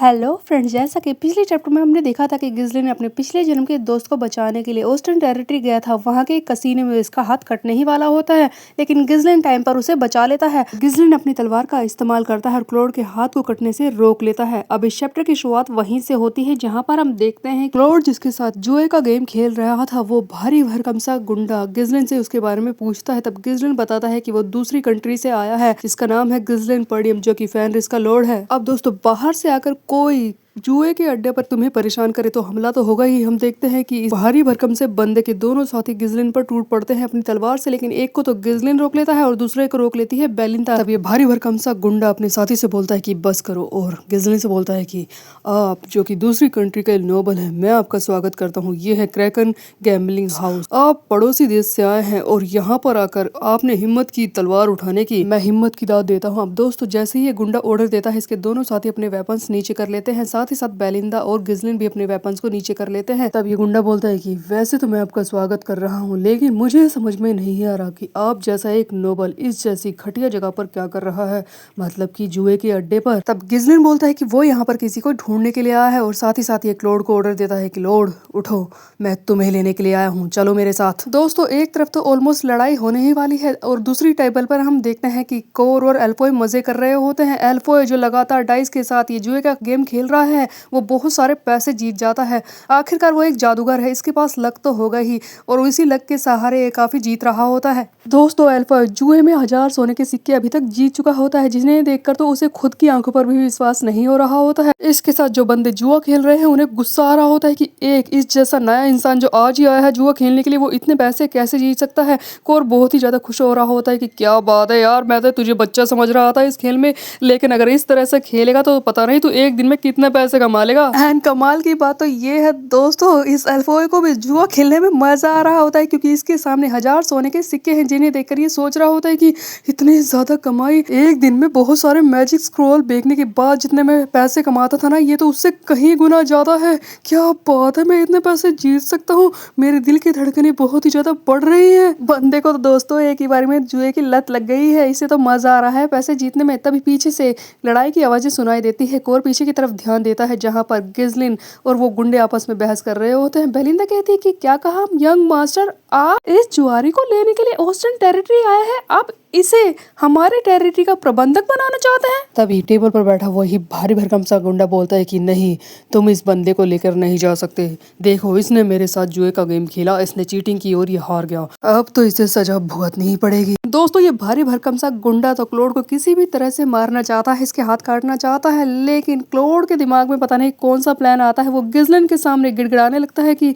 Hello friends, जैसा कि पिछले चैप्टर में हमने देखा था कि गिज़लिन अपने पिछले जन्म के दोस्त को बचाने के लिए ओस्टन टेरिटरी गया था। वहां के एक कसीने में इसका हाथ कटने ही वाला होता है, लेकिन गिज़लिन टाइम पर उसे बचा लेता है। गिज़लिन अपनी तलवार का इस्तेमाल करता है और क्लोड के हाथ को कटने से रोक लेता है। अब इस चैप्टर की शुरुआत वहीं से होती है जहाँ पर हम देखते हैं क्लोड जिसके साथ जुए का गेम खेल रहा था, वो भारी भरकम सा गुंडा गिज़लिन से उसके बारे में पूछता है। तब गिज़लिन बताता है कि वो दूसरी कंट्री से आया है जिसका नाम है गिज़लिन पर्डियम, जो कि फेनरिस का लॉर्ड है। अब दोस्तों, बाहर से आकर कोई जुए के अड्डे पर तुम्हें परेशान करे तो हमला तो होगा ही। हम देखते हैं कि इस भारी भरकम से बंदे के दोनों साथी गिज़लिन पर टूट पड़ते हैं अपनी तलवार से, लेकिन एक को तो गिज़लिन रोक लेता है और दूसरे को रोक लेती है बेलिंदा। तब ये भारी भरकम सा गुंडा अपने साथी से बोलता है कि बस करो, और गिज़लिन से बोलता है कि आप जो कि दूसरी कंट्री का नोबल है, मैं आपका स्वागत करता हूँ। ये है क्रैकन गैम्बलिंग हाउस। आप पड़ोसी देश से आए हैं और यहाँ पर आकर आपने हिम्मत की तलवार उठाने की, मैं हिम्मत की दाद देता हूँ। अब दोस्तों, जैसे ही ये गुंडा ऑर्डर देता है, इसके दोनों साथी अपने वेपन्स नीचे कर लेते हैं। साथ ही साथ बेलिंदा और गिज़लिन भी अपने वेपन्स को नीचे कर लेते हैं। तब ये गुंडा बोलता है कि वैसे तो मैं आपका स्वागत कर रहा हूँ, लेकिन मुझे समझ में नहीं आ रहा कि आप जैसा एक नोबल इस जैसी घटिया जगह पर क्या कर रहा है, मतलब कि जुए के अड्डे पर। तब गिज़लिन बोलता है कि वो यहाँ पर किसी को ढूंढने के लिए आया है, और साथ ही साथ ये क्लोड को ऑर्डर देता है कि क्लोड उठो, मैं तुम्हें लेने के लिए आया हूँ, चलो मेरे साथ। दोस्तों, एक तरफ तो ऑलमोस्ट लड़ाई होने ही वाली है और दूसरी टेबल पर हम देखते हैं कि कोर और एल्फोय मजे कर रहे होते हैं। एल्फोय जो लगातार डाइस के साथ ये जुए का गेम खेल रहा है, वो बहुत सारे पैसे जीत जाता है। आखिरकार वो एक जादूगर है, इसके पास लक तो होगा ही, और इसी लक के सहारे ये काफी जीत रहा होता है। दोस्तों, एल्फा जुए में 1000 सोने के सिक्के अभी तक जीत चुका होता है, जिन्हें देखकर तो उसे खुद की आंखों पर भी विश्वास नहीं हो रहा होता है। इसके साथ जो बंदे जुआ खेल रहे हैं, उन्हें गुस्सा आ रहा होता है कि एक इस जैसा नया इंसान जो आज ही आया है जुआ खेलने के लिए, वो इतने पैसे कैसे जीत सकता है। कोर बहुत ही ज्यादा खुश हो रहा होता है कि क्या बात है यार, मैं तो तुझे बच्चा समझ रहा था इस खेल में, लेकिन अगर इस तरह से खेलेगा तो पता नहीं तू एक दिन में कितने पैसे कमा लेगा। एंड कमाल की बात तो ये है दोस्तों, इस एल्फोय को भी जुआ खेलने में मजा आ रहा होता है, क्योंकि इसके सामने 1000 सोने के सिक्के हैं, जिन्हें देखकर ये सोच रहा होता है कि इतनी ज्यादा कमाई एक दिन में बहुत सारे मैजिक स्क्रॉल बेचने के बाद जितने मैं पैसे कमाता था ना, ये तो उससे कहीं गुना ज्यादा है। क्या बात है, मैं इतने पैसे जीत सकता हूँ, मेरे दिल की धड़कनें बहुत ही ज्यादा बढ़ रही है। बंदे को तो दोस्तों एक ही बार में जुए की लत लग गई है, इसे तो मजा आ रहा है पैसे जीतने में। तभी पीछे से लड़ाई की आवाजें सुनाई देती है। कोर पीछे की तरफ ध्यान देता है, जहाँ पर गिज़लिन और वो गुंडे आपस में बहस कर रहे होते हैं। बेलिंदा कहती है कि क्या कहा यंग मास्टर, आप इस जुआरी को लेने के लिए ओस्टन टेरिटरी आए हैं, आप इसे हमारे टेरिटरी का प्रबंधक बनाना चाहते हैं। तभी टेबल पर बैठा वही भारी भरकम सा गुंडा बोलता है कि नहीं, तुम इस बंदे को लेकर नहीं जा सकते। देखो, इसने मेरे साथ जुए का गेम खेला, इसने चीटिंग की और ये हार गया, अब तो इसे सजा भुगतनी ही पड़ेगी। दोस्तों, ये भारी भरकम सा गुंडा तो क्लोड को किसी भी तरह से मारना चाहता है, इसके हाथ काटना चाहता है, लेकिन क्लोड के दिमाग में पता नहीं कौन सा प्लान आता है। वो गिज़लिन के सामने गिड़गिड़ाने लगता है कि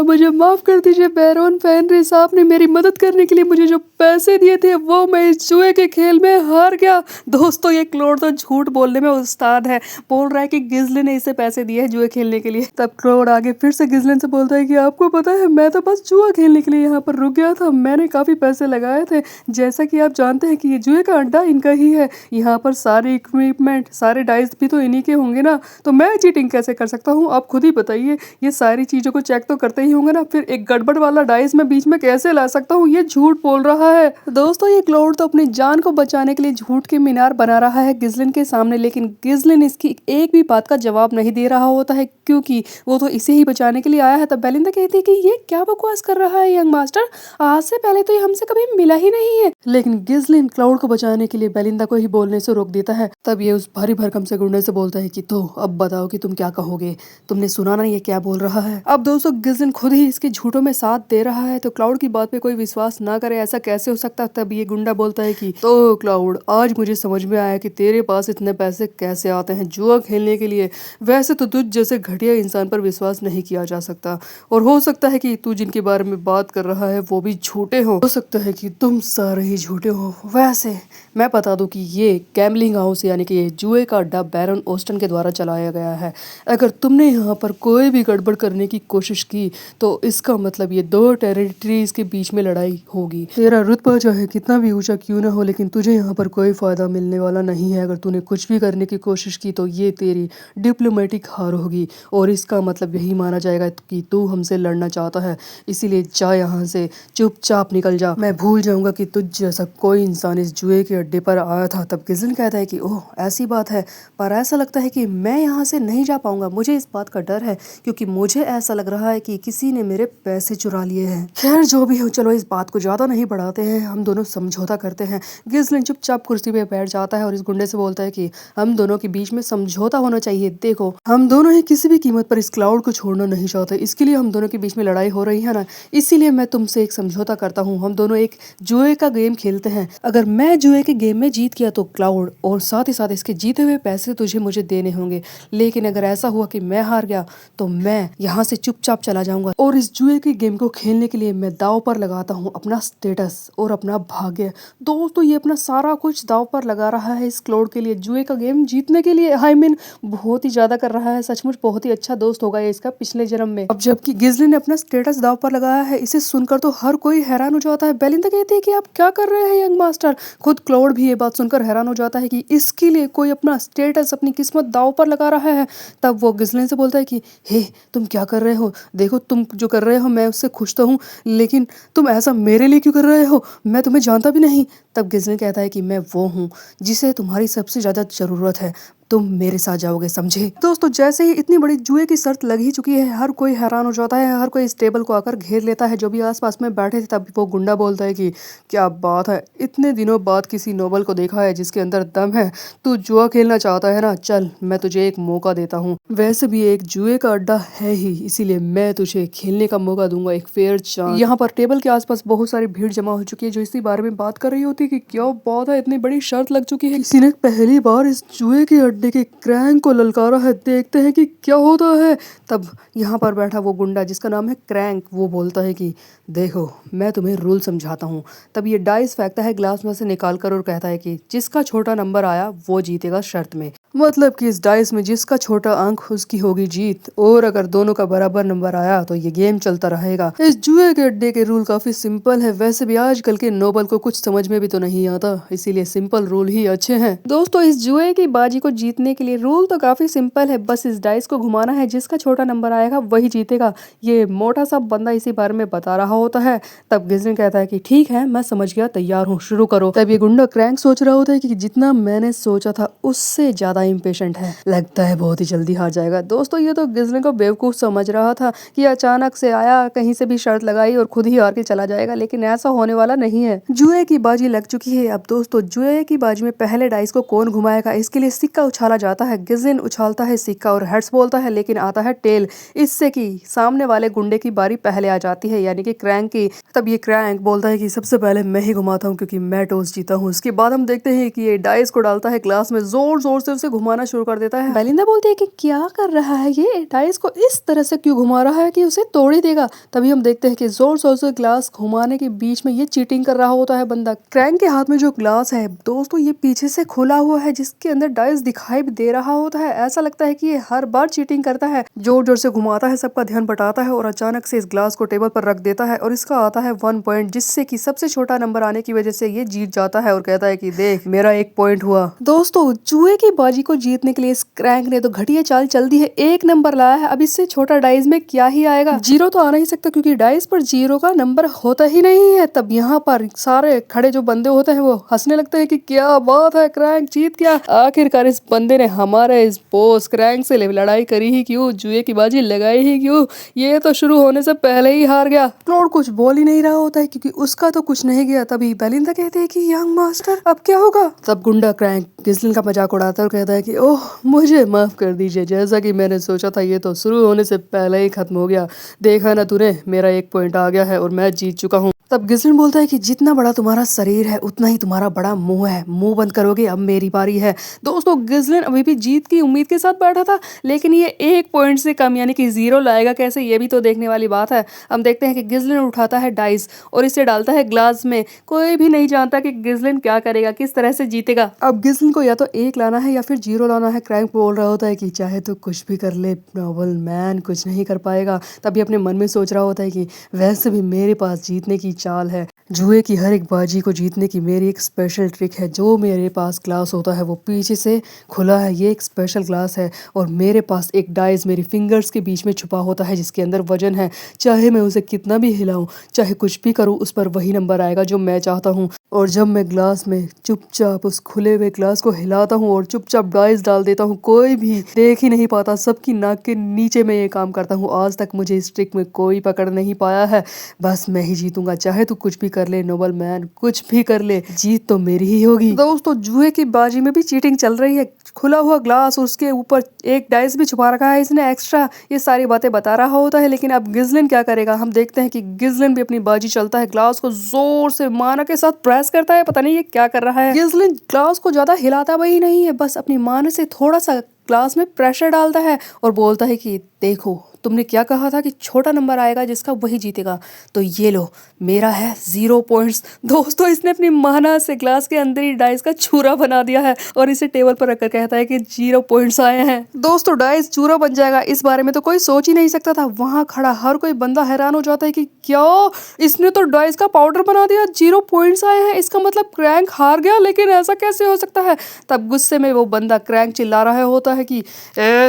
मुझे माफ कर दीजिए बैरोन फेनरिस, आपने मेरी मदद करने के लिए मुझे जो पैसे दिए थे वो मैं इस जुए के खेल में हार गया। दोस्तों, ये क्लोड तो झूठ बोलने में उस्ताद है, बोल रहा है कि गिज़लिन ने इसे पैसे दिए हैं जुए खेलने के लिए। तब क्लोड आगे फिर से गिज़लिन से बोलता है कि आपको पता है, मैं तो बस जुआ खेलने के लिए यहाँ पर रुक गया था, मैंने काफी पैसे लगाए थे। जैसा कि आप जानते हैं कि ये जुए का अड्डा इनका ही है, यहाँ पर सारे इक्विपमेंट सारे डाइस भी तो इन्हीं के होंगे ना, तो मैं चीटिंग कैसे कर सकता हूँ, आप खुद ही बताइए। ये सारी चीजों को चेक तो करते ही होंगे ना, फिर एक गड़बड़ वाला डाइस मैं बीच में कैसे ला सकता हूँ, ये झूठ बोल रहा है। दोस्तों, ये क्लोड तो अपनी जान को बचाने के लिए झूठ के मीनार बना रहा है गिज़लिन के सामने, लेकिन गिज़लिन इसकी एक भी बात का जवाब नहीं दे रहा होता है, क्योंकि वो तो इसे ही बचाने के लिए आया है। तब बेलिंदा कहती है कि ये क्या बकवास कर रहा है यंग मास्टर, आज से पहले तो ये हमसे कभी मिला ही नहीं है। लेकिन गिज़लिन क्लाउड को बचाने के लिए बेलिंदा को ही बोलने से रोक देता है। तब ये उस भारी भरकम से गुंडे से बोलता है कि तो अब बताओ कि तुम क्या कहोगे, तुमने सुना ना ये क्या बोल रहा है। अब दोस्तों, गिज़लिन खुद ही इसके झूठों में साथ दे रहा है, तो क्लाउड की बात पे कोई विश्वास ना करे, ऐसा कैसे हो सकता। तब ये गुंडा बोलता है कि तो क्लाउड, आज मुझे समझ में आया कि तेरे पास इतने पैसे कैसे आते हैं जुआ खेलने के लिए। वैसे तो तुझ जैसे घटिया इंसान पर विश्वास नहीं किया जा सकता, और हो सकता है कि तू जिनके बारे में बात कर रहा है वो भी झूठे हो सकता है कि तुम सारे ही झूठे हो। वैसे मैं बता दूं कि ये गैम्बलिंग हाउस यानी कि ये जुए का अड्डा बैरन ओस्टन के द्वारा चलाया गया है। अगर तुमने यहाँ पर कोई भी गड़बड़ करने की कोशिश की तो इसका मतलब ये दो टेरिटरीज के बीच में लड़ाई होगी। तेरा रुतबा चाहे कितना भी ऊंचा क्यों ना हो, लेकिन तुझे यहाँ पर कोई फ़ायदा मिलने वाला नहीं है। अगर तूने कुछ भी करने की कोशिश की तो ये तेरी डिप्लोमेटिक हार होगी और इसका मतलब यही माना जाएगा कि तू हमसे लड़ना चाहता है। इसीलिए जा यहाँ से, चुपचाप निकल जा। मैं भूल जाऊंगा कि तुझ जैसा कोई इंसान इस जुए के अड्डे पर आया था। तब गिज़लिन कहता है कि ओह ऐसी बात है, पर ऐसा लगता है कि मैं यहाँ से नहीं जा पाऊंगा। मुझे इस बात का डर है क्योंकि मुझे ऐसा लग रहा है कि किसी ने मेरे पैसे चुरा लिए हैं। खैर जो भी हो, चलो इस बात को ज़्यादा नहीं बढ़ाते हैं, हम दोनों समझौता करते हैं। गिज़लिन चुपचाप कुर्सी पे बैठ जाता है और इस गुंडे से बोलता है कि हम दोनों के बीच में समझौता होना चाहिए। देखो हम दोनों ही किसी भी कीमत पर इस क्लाउड को छोड़ना नहीं चाहते, इसके लिए हम दोनों के बीच में लड़ाई हो रही है ना, इसीलिए मैं तुमसे एक समझौता करता हूँ। हम दोनों एक जुए का गेम खेलते हैं। अगर मैं जुए के गेम में जीत गया तो क्लाउड और साथ ही साथ इसके जीते हुए पैसे तुझे मुझे देने होंगे, लेकिन अगर ऐसा हुआ कि मैं हार गया तो मैं यहाँ से चुपचाप चला जाऊंगा। और इस जुए के गेम को खेलने के लिए मैं दाव पर लगाता हूँ अपना स्टेटस और अपना भाग्य। दोस्तों ये अपना सारा कुछ दाव पर लगा रहा है इस क्लाउड के लिए, जुए का गेम जीतने के लिए। आई मीन बहुत ही ज्यादा कर रहा है, सचमुच बहुत ही अच्छा दोस्त होगा ये इसका पिछले जन्म में। अब जबकि गिज़लिन ने अपना स्टेटस दाव पर लगाया है, इसे सुनकर तो हर कोई हैरान हो जाता है। बेलिंदा कहती है कि आप क्या कर रहे हैं यंग मास्टर। खुद क्लाउड भी ये बात सुनकर हैरान हो जाता है कि इसके लिए कोई अपना स्टेटस, अपनी किस्मत दाव पर लगा रहा है। तब वो गिज़लिन से बोलता है कि हे तुम क्या कर रहे हो, देखो तुम जो कर रहे हो मैं उससे खुश तो हूँ, लेकिन तुम ऐसा मेरे लिए क्यों कर रहे हो, मैं तुम्हें जानता भी नहीं। तब गिज़लिन कहता है कि मैं वो हूँ जिसे तुम्हारी सबसे ज़्यादा ज़रूरत है, तुम मेरे साथ जाओगे, समझे। दोस्तों जैसे ही इतनी बड़ी जुए की शर्त लग ही चुकी है, हर कोई हैरान हो जाता है, हर कोई इस टेबल को आकर घेर लेता है जो भी आसपास में बैठे थे। तब वो गुंडा बोलता है कि क्या बात है, इतने दिनों बाद किसी नोबल को देखा है जिसके अंदर दम है। तू जुआ खेलना चाहता है ना, चल मैं तुझे एक मौका देता हूँ। वैसे भी एक जुए का अड्डा है ही, इसीलिए मैं तुझे खेलने का मौका दूंगा, एक फेयर चांस। यहाँ पर टेबल के आसपास बहुत सारी भीड़ जमा हो चुकी है जो इसी बारे में बात कर रही होती है कि क्या बात है, इतनी बड़ी शर्त लग चुकी है, किसी ने पहली बार इस जुए के अड्डे के क्रैंक को ललकारा है, देखते हैं कि क्या होता है। तब यहाँ पर बैठा वो गुंडा जिसका नाम है क्रैंक, वो बोलता है कि देखो मैं तुम्हें रूल समझाता हूँ। तब ये डाइस फेंकता है ग्लास में से निकाल कर और कहता है कि जिसका छोटा नंबर आया वो जीतेगा शर्त में। मतलब कि इस डाइस में जिसका छोटा अंक उसकी होगी जीत, और अगर दोनों का बराबर नंबर आया तो ये गेम चलता रहेगा। इस जुए के अड्डे के रूल काफी सिंपल है, वैसे भी आजकल के नोबल को कुछ समझ में भी तो नहीं आता, इसीलिए सिंपल रूल ही अच्छे हैं। दोस्तों इस जुए की बाजी को जीतने के लिए रूल तो काफी सिंपल है, बस इस डाइस को घुमाना है, जिसका छोटा नंबर आएगा वही जीतेगा। ये मोटा सा बंदा इसी बारे में बता रहा होता है। तब गिज़लिन कहता है कि ठीक है मैं समझ गया, तैयार हूँ, शुरू करो। तब ये गुंडा क्रैंक सोच रहा होता है कि जितना मैंने सोचा था उससे ज्यादा इम्पेशेंट है, लगता है बहुत ही जल्दी हार जाएगा। दोस्तों ये तो गिज़लिन को बेवकूफ समझ रहा था कि अचानक से आया, कहीं से भी शर्त लगाई और खुद ही हार के चला जाएगा, लेकिन ऐसा होने वाला नहीं है। जुए की बाजी लग चुकी है। अब दोस्तों जुए की बाजी में पहले डाइस को कौन घुमाएगा, इसके लिए सिक्का उछाला जाता है। गिज़लिन उछालता है सिक्का और हेड्स बोलता है, लेकिन आता है टेल, इससे कि सामने वाले गुंडे की बारी पहले आ जाती है, यानी कि क्रैंक की। तब ये क्रैंक बोलता है कि सबसे पहले मैं ही घुमाता हूँ क्योंकि मैं टॉस जीता हूँ। उसके बाद हम देखते हैं कि ये डाइस को डालता है ग्लास में, जोर जोर से उसे घुमाना शुरू कर देता है। बेलिंदा बोलती है कि क्या कर रहा है ये, डाइस को इस तरह से क्यों घुमा रहा है कि उसे तोड़ ही देगा। तभी हम देखते हैं कि जोर जोर से ग्लास घुमाने के बीच में ये चीटिंग कर रहा होता है बंदा। क्रैंक के हाथ में जो ग्लास है दोस्तों ये पीछे से खुला हुआ है, जिसके अंदर डाइस दिखाई भी दे रहा होता है। ऐसा लगता है कि ये हर बार चीटिंग करता है, जोर जोर से घुमाता है, सबका ध्यान बटाता है और अचानक से इस ग्लास को टेबल पर रख देता है और इसका आता है 1 पॉइंट, जिससे कि सबसे छोटा नंबर आने की वजह से ये जीत जाता है और कहता है कि देख मेरा 1 पॉइंट हुआ। दोस्तों जुए की बाजी को जीतने के लिए इस क्रैंक ने तो घटिया चाल चल दी है, 1 नंबर लाया है। अब इससे छोटा डाइस में क्या ही आएगा, 0 तो आना ही सकता क्योंकि डाइस पर 0 का नंबर होता ही नहीं है। तब यहाँ पर सारे खड़े जो बंदे होते हैं वो हंसने लगते हैं कि क्या बात है, क्रैंक जीत गया। आखिरकार इस बंदे ने हमारे इस बॉस क्रैंक से लड़ाई करी ही क्यों, जुए की बाजी लगाई ही क्यों, ये तो शुरू होने से पहले ही हार गया। क्लाउड कुछ बोल ही नहीं रहा होता है क्योंकि उसका तो कुछ नहीं गया। तभी बेलिंदा कहते हैं कि यंग मास्टर अब क्या होगा। तब गुंडा क्रैंक गिज़लिन का मजाक उड़ाता और कहता है कि ओह मुझे माफ कर दीजिए, जैसा कि मैंने सोचा था ये तो शुरू होने से पहले ही खत्म हो गया। देखा ना तूने, मेरा 1 पॉइंट आ गया है और मैं जीत चुका हूँ। तब गिज़लिन बोलता है कि जितना बड़ा तुम्हारा शरीर है उतना ही तुम्हारा बड़ा मुंह है, मुंह बंद करोगे, अब मेरी बारी है। दोस्तों गिज़लिन अभी भी जीत की उम्मीद के साथ बैठा था, लेकिन ये 1 पॉइंट से कम यानी कि 0 लाएगा कैसे, ये भी तो देखने वाली बात है। हम देखते हैं कि गिज़लिन उठाता है डाइस और इसे डालता है ग्लास में। कोई भी नहीं जानता कि गिज़लिन क्या करेगा, किस तरह से जीतेगा। अब गिज़लिन को या तो 1 लाना है या फिर 0 लाना है। क्रैंक बोल रहा होता है कि चाहे तो कुछ भी कर ले, नोबल मैन कुछ नहीं कर पाएगा। तभी अपने मन में सोच रहा होता है कि वैसे भी मेरे पास जीतने की चाल है, जुए की हर एक बाजी को जीतने की मेरी एक स्पेशल ट्रिक है। जो मेरे पास ग्लास होता है वो पीछे से खुला है, ये एक स्पेशल ग्लास है और मेरे पास एक डाइस मेरी फिंगर्स के बीच में छुपा होता है जिसके अंदर वजन है। चाहे मैं उसे कितना भी हिलाऊं, चाहे कुछ भी करूं, उस पर वही नंबर आएगा जो मैं चाहता हूं। और जब मैं ग्लास में चुपचाप उस खुले हुए ग्लास को हिलाता हूं और चुपचाप डाइस डाल देता हूं, कोई भी देख ही नहीं पाता, सबकी नाक के नीचे मैं ये काम करता हूं। आज तक मुझे इस ट्रिक में कोई पकड़ नहीं पाया है। बस मैं ही जीतूंगा, चाहे तू कुछ भी कर ले नोबल मैन, कुछ भी कर ले, जीत तो मेरी ही होगी। दोस्तों, जुए की बाजी में भी चीटिंग चल रही है। खुला हुआ ग्लास, उसके ऊपर एक डाइस भी छुपा रखा है इसने एक्स्ट्रा, ये सारी बातें बता रहा होता है। लेकिन अब गिज़लिन क्या करेगा, हम देखते हैं कि गिज़लिन भी अपनी बाजी चलता है, ग्लास को जोर से माना के साथ प्रेस करता है। पता नहीं ये क्या कर रहा है। गिज़लिन ग्लास को ज्यादा हिलाता वही नहीं है, बस अपनी माना से थोड़ा सा ग्लास में प्रेशर डालता है और बोलता है कि देखो, तुमने क्या कहा था कि छोटा नंबर आएगा जिसका वही जीतेगा, तो ये लो, मेरा है 0 पॉइंट्स। दोस्तों, इसने अपनी माना से ग्लास के अंदर ही डाइस का चूरा बना दिया है और इसे टेबल पर रखकर कहता है कि 0 पॉइंट्स आए हैं। दोस्तों, डाइस चूरा बन जाएगा इस बारे में तो कोई सोच ही नहीं सकता था। वहां खड़ा हर कोई बंदा हैरान हो जाता है कि क्या, इसने तो डाइस का पाउडर बना दिया, 0 पॉइंट्स आए हैं, इसका मतलब क्रैंक हार गया। लेकिन ऐसा कैसे हो सकता है। तब गुस्से में वो बंदा क्रैंक चिल्ला रहा होता है कि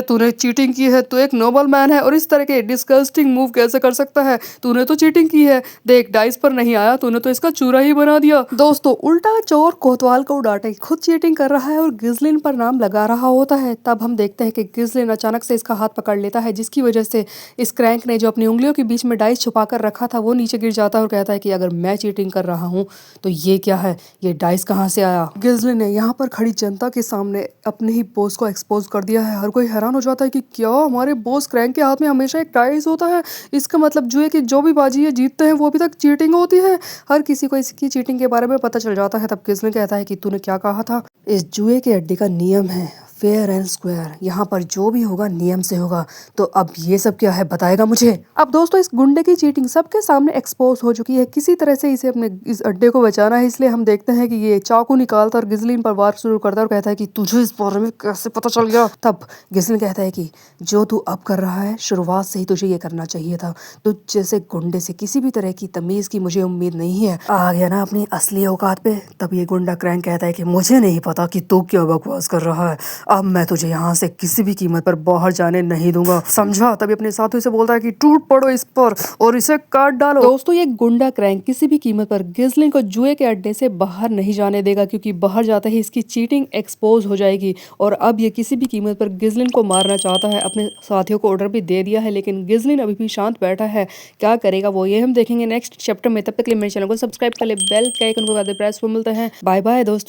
तूने चीटिंग की है, तू एक नोबल मैन है और इस तरह के डिस्गस्टिंग मूव कैसे कर सकता है, तूने तो चीटिंग की है, देख डाइस पर नहीं आया, तूने तो इसका चूरा ही बना दिया। दोस्तों, उल्टा चोर कोतवाल को डांटे, खुद चीटिंग कर रहा है और गिज़लिन पर नाम लगा रहा होता है। तब हम देखते हैं कि गिज़लिन अचानक से इसका हाथ पकड़ लेता है, जिसकी वजह से इस क्रैंक ने जो अपनी उंगलियों के बीच में डाइस छुपा कर रखा था वो नीचे गिर जाता है और कहता है कि अगर मैं चीटिंग कर रहा हूँ तो ये क्या है, ये डाइस कहाँ से आया। गिज़लिन ने यहाँ पर खड़ी जनता के सामने अपने ही बॉस को एक्सपोज कर दिया है। हर कोई हैरान हो जाता है कि क्या, हमारे बॉस क्रैंक के हाथ में हमेशा एक डाइस होता है, इसका मतलब जुए की जो भी बाजी है जीतते हैं वो अभी तक चीटिंग होती है। हर किसी को इसकी चीटिंग के बारे में पता चल जाता है। तब गिज़लिन कहता है कि तूने क्या कहा था, इस जुए के अड्डे का नियम है फेयर एंड स्क्वायर, यहाँ पर जो भी होगा नियम से होगा। तो अब ये सब क्या है, बताएगा मुझे। अब दोस्तों, इस गुंडे की चीटिंग सबके सामने एक्सपोज हो चुकी है। किसी तरह से इसे अपने इस अड्डे को बचाना है, इसलिए हम देखते हैं कि ये चाकू निकालता और गिज़लिन पर वार शुरू करता है और कहता है कि तुझे इस बारे में कैसे पता चल गया। तब गिज़लिन कहता है कि जो तू अब कर रहा है, शुरुआत से ही तुझे ये करना चाहिए था। तुझ जैसे गुंडे से किसी भी तरह की तमीज की मुझे उम्मीद नहीं है। आ गया ना अपनी असली औकात पे। तब ये गुंडा क्रैंक कहता है कि मुझे नहीं पता कि तू क्या बकवास कर रहा है, अब मैं तुझे यहाँ से किसी भी कीमत पर बाहर जाने नहीं दूंगा, समझा। तभी अपने साथियों से बोलता है कि टूट पड़ो इस पर और इसे काट डालो। दोस्तों, ये गुंडा क्रैंक किसी भी कीमत पर गिज़लिन को जुए के अड्डे से बाहर नहीं जाने देगा, क्योंकि बाहर जाते ही इसकी चीटिंग एक्सपोज हो जाएगी। और अब ये किसी भी कीमत पर गिज़लिन को मारना चाहता है। अपने साथियों को ऑर्डर भी दे दिया है, लेकिन गिज़लिन अभी भी शांत बैठा है। क्या करेगा वो, ये हम देखेंगे नेक्स्ट चैप्टर में। तब तक के लिए मेरे चैनल को सब्सक्राइब कर ले, बेल के आइकन को प्रेस पर। मिलते हैं, बाय बाय दोस्तों।